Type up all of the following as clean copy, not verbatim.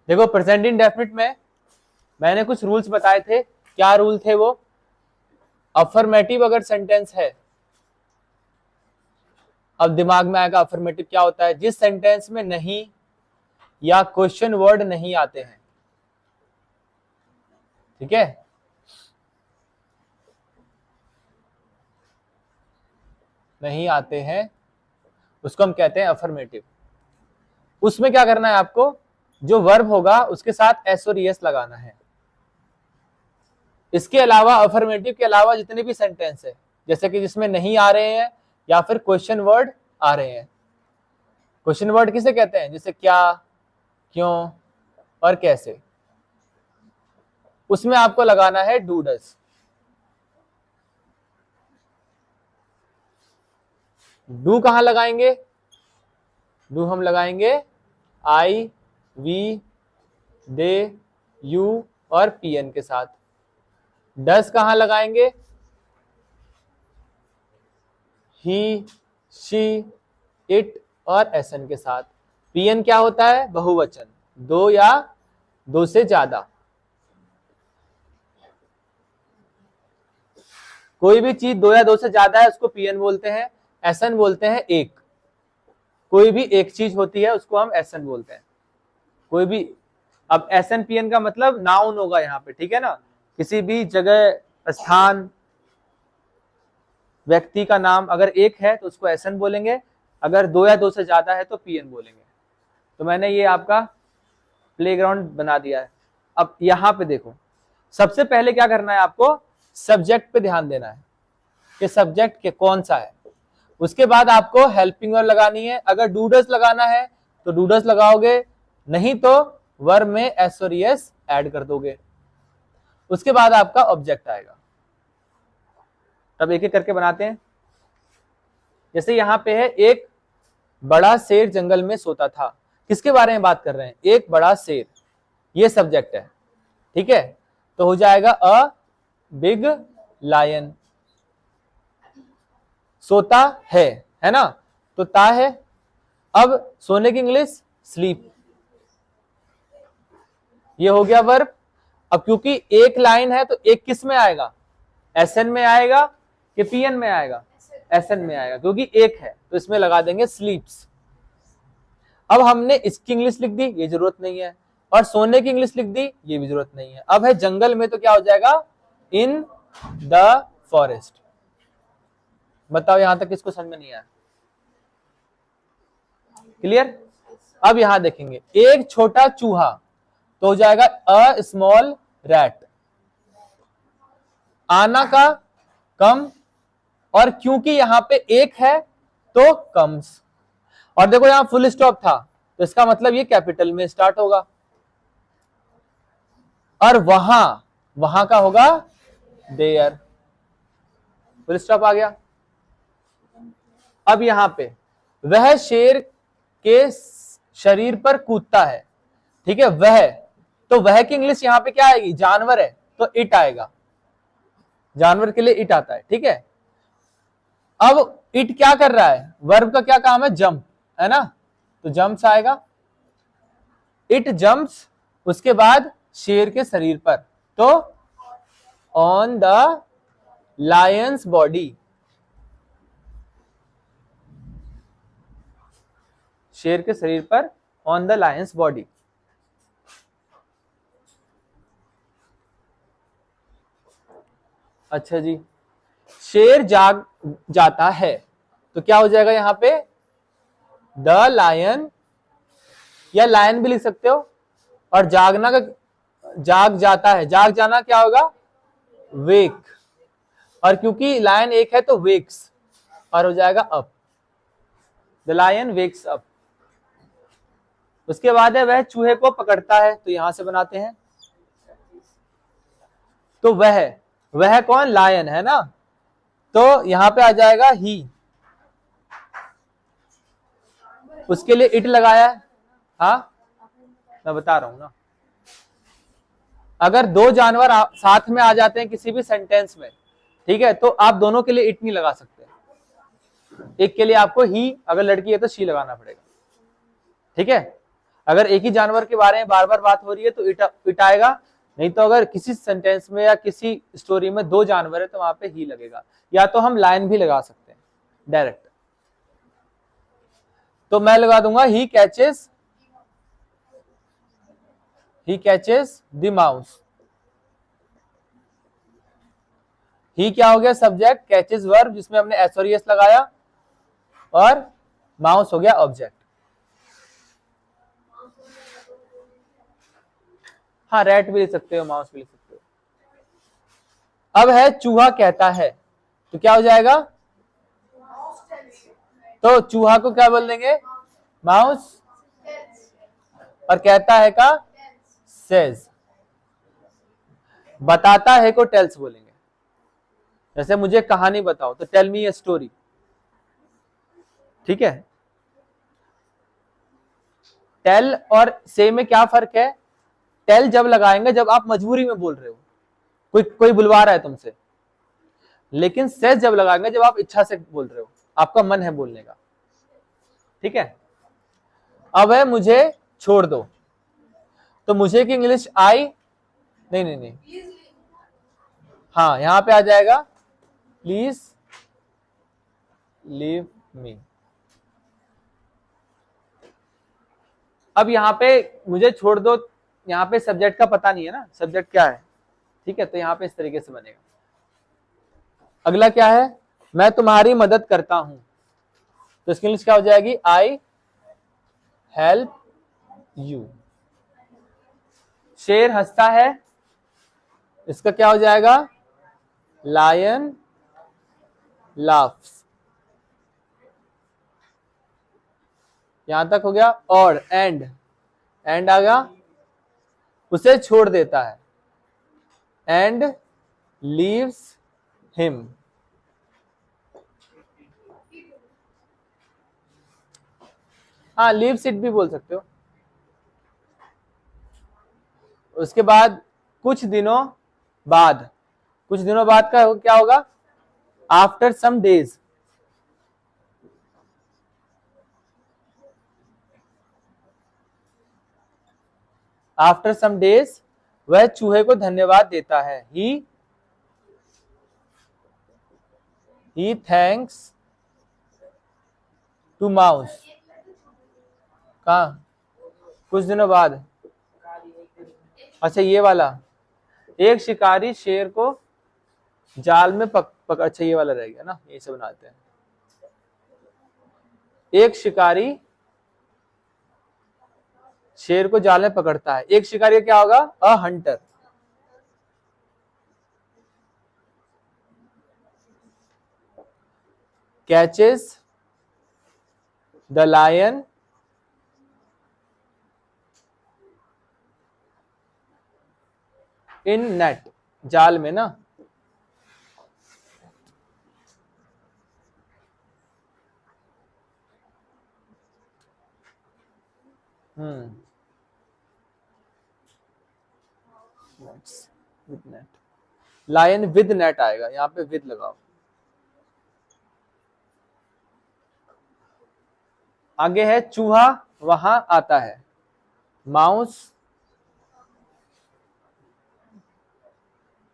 देखो present indefinite में मैंने कुछ रूल्स बताए थे। क्या रूल थे वो? अफर्मेटिव अगर सेंटेंस है, अब दिमाग में आएगा अफर्मेटिव क्या होता है, जिस सेंटेंस में नहीं या क्वेश्चन वर्ड नहीं आते हैं, ठीक है। नहीं आते हैं उसको हम कहते हैं अफर्मेटिव। उसमें क्या करना है आपको, जो वर्ब होगा उसके साथ एस और एस लगाना है। इसके अलावा अफर्मेटिव के अलावा जितने भी सेंटेंस है, जैसे कि जिसमें नहीं आ रहे हैं या फिर क्वेश्चन वर्ड आ रहे हैं। क्वेश्चन वर्ड किसे कहते हैं? जैसे क्या, क्यों और कैसे। उसमें आपको लगाना है डू डज। डू कहां लगाएंगे? डू हम लगाएंगे आई, वी, दे, यू और पीएन के साथ। डज कहां लगाएंगे? ही, शी, इट और एसन के साथ। पीएन क्या होता है? बहुवचन, दो या दो से ज्यादा। कोई भी चीज दो या दो से ज्यादा है उसको पीएन बोलते हैं। एसन बोलते हैं एक। कोई भी एक चीज होती है उसको हम एसन बोलते हैं। कोई भी, अब एसन पीएन का मतलब नाउन होगा यहाँ पे, ठीक है ना। किसी भी जगह, स्थान, व्यक्ति का नाम अगर एक है तो उसको एसन बोलेंगे, अगर दो या दो से ज्यादा है तो पीएन बोलेंगे। तो मैंने ये आपका प्लेग्राउंड बना दिया है। अब यहां पे देखो, सबसे पहले क्या करना है आपको, सब्जेक्ट पे ध्यान देना है कि सब्जेक्ट के कौन सा है। उसके बाद आपको हेल्पिंग वर्ब लगानी है। अगर डू डज लगाना है तो डू डज लगाओगे, नहीं तो वर्ब में एस और एस ऐड कर दोगे। उसके बाद आपका ऑब्जेक्ट आएगा। तब एक एक करके बनाते हैं। जैसे यहां पे है, एक बड़ा शेर जंगल में सोता था। किसके बारे में बात कर रहे हैं? एक बड़ा शेर, ये सब्जेक्ट है, ठीक है। तो हो जाएगा अ बिग लायन। सोता है ना, तो ता है। अब सोने की इंग्लिश स्लीप, ये हो गया वर्ब। अब क्योंकि एक लाइन है तो एक किस में आएगा? एसएन में आएगा कि पीएन में आएगा? एसएन में आएगा, क्योंकि एक है तो इसमें लगा देंगे स्लीप्स। अब हमने इसकी इंग्लिश लिख दी, ये जरूरत नहीं है, और सोने की इंग्लिश लिख दी, ये भी जरूरत नहीं है। अब है जंगल में, तो क्या हो जाएगा? In the forest. बताओ यहां तक किसको समझ में नहीं आया? क्लियर? अब यहां देखेंगे, एक छोटा चूहा, तो हो जाएगा अ स्मॉल रैट। आना का कम, और क्योंकि यहां पे एक है तो कम्स। और देखो यहां फुल स्टॉप था तो इसका मतलब ये कैपिटल में स्टार्ट होगा। और वहां का होगा देयर। फुल स्टॉप आ गया। अब यहां पे वह शेर के शरीर पर कूदता है, ठीक है। वह, तो वह की इंग्लिश यहां पे क्या आएगी? जानवर है तो इट आएगा। जानवर के लिए इट आता है, ठीक है। अब इट क्या कर रहा है? वर्ब का क्या काम है? जंप, है ना, तो जंप्स आएगा। इट जंप्स, उसके बाद शेर के शरीर पर, तो ऑन द लायंस बॉडी। शेर के शरीर पर, ऑन द लायंस बॉडी। अच्छा जी, शेर जाग जाता है तो क्या हो जाएगा यहां पे? द लायन, या लायन भी लिख सकते हो। और जागना का, जाग जाता है, जाग जाना क्या होगा? वेक। और क्योंकि लायन एक है तो वेक्स, और हो जाएगा up. The lion wakes up. उसके बाद है वह चूहे को पकड़ता है, तो यहां से बनाते हैं। तो वह कौन? लायन, है ना, तो यहां पे आ जाएगा ही। उसके लिए इट लगाया है। हाँ, मैं बता रहा हूं ना, अगर दो जानवर साथ में आ जाते हैं किसी भी सेंटेंस में, ठीक है, तो आप दोनों के लिए इट नहीं लगा सकते। एक के लिए आपको ही, अगर लड़की है तो शी लगाना पड़ेगा, ठीक है। अगर एक ही जानवर के बारे में बार बार बात हो रही है तो इट आएगा, नहीं तो अगर किसी सेंटेंस में या किसी स्टोरी में दो जानवर है तो वहां पे ही लगेगा, या तो हम लाइन भी लगा सकते हैं डायरेक्ट। तो मैं लगा दूंगा ही कैचेस द माउस। ही क्या हो गया सब्जेक्ट, कैचेस वर्ब जिसमें हमने एस और एस लगाया, और माउस हो गया ऑब्जेक्ट। हाँ रैट भी लिख सकते हो, माउस भी लिख सकते हो। अब है चूहा कहता है, तो क्या हो जाएगा, तो चूहा को क्या बोल देंगे, माउस, और कहता है का सेज, बताता है को टेल्स बोलेंगे। जैसे मुझे कहानी बताओ तो टेल मी ए स्टोरी, ठीक है। टेल और से में क्या फर्क है, टेल जब लगाएंगे जब आप मजबूरी में बोल रहे हो, कोई बुलवा रहा है तुमसे, लेकिन सेज जब लगाएंगे जब आप इच्छा से बोल रहे हो, आपका मन है बोलने का, ठीक है। अब है मुझे छोड़ दो, तो मुझे की इंग्लिश आई, नहीं, हाँ यहां पे आ जाएगा प्लीज लीव मी। अब यहां पे मुझे छोड़ दो, यहां पे सब्जेक्ट का पता नहीं है ना, सब्जेक्ट क्या है, ठीक है, तो यहां पे इस तरीके से बनेगा। अगला क्या है, मैं तुम्हारी मदद करता हूं, तो इसकी इंग्लिश क्या हो जाएगी, आई हेल्प यू। शेर हंसता है, इसका क्या हो जाएगा, लायन लाफ्स। यहां तक हो गया। और एंड आ गया, उसे छोड़ देता है, एंड लीव्स हिम। हाँ लीव्स इट भी बोल सकते हो। उसके बाद कुछ दिनों बाद, कुछ दिनों बाद का क्या होगा, after some days. After some days वह चूहे को धन्यवाद देता है, ही थैंक्स टू माउस। कहा, कुछ दिनों बाद, अच्छा ये वाला, एक शिकारी शेर को जाल में अच्छा ये वाला रह गया ना, ये से बनाते हैं। एक शिकारी शेर को जाल में पकड़ता है, एक शिकारी क्या होगा, a hunter. Catches the lion in net, जाल में ना। With net, lion with net आएगा, यहां पे विद लगाओ। आगे है चूहा वहां आता है, माउस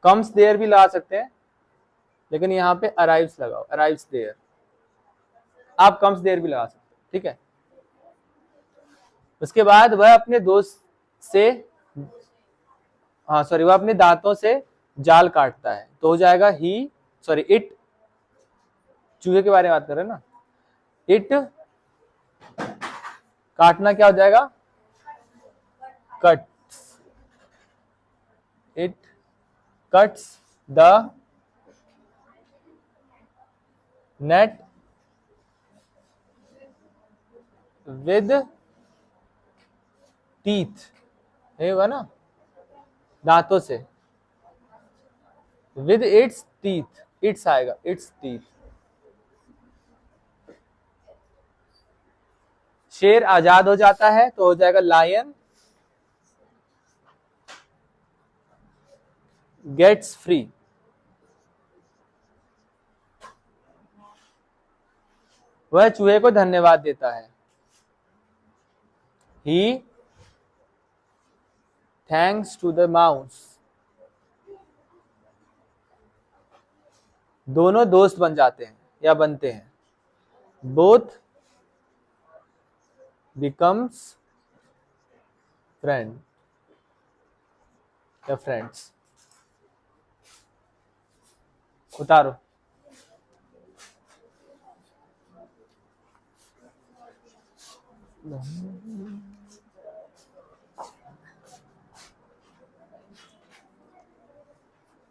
कम्स देयर भी लगा सकते हैं, लेकिन यहां पे अराइव्स लगाओ, अराइव्स देयर। आप कम्स देयर भी लगा सकते हो, ठीक है। उसके बाद वह अपने दोस्त से, हाँ सॉरी, वह अपने दांतों से जाल काटता है, तो हो जाएगा ही, सॉरी इट, चूहे के बारे में बात कर रहे हैं ना, इट काटना क्या हो जाएगा, cuts, it cuts the net with teeth, ये होगा ना, दांतों से, विद इट्स टीथ, इट्स आएगा, इट्स टीथ। शेर आजाद हो जाता है, तो हो जाएगा लायन गेट्स फ्री। वह चूहे को धन्यवाद देता है। ही थैंक्स टू द माउस। दोनों दोस्त बन जाते हैं या बनते हैं। बोथ बिकम्स फ्रेंड या फ्रेंड्स। उतारो।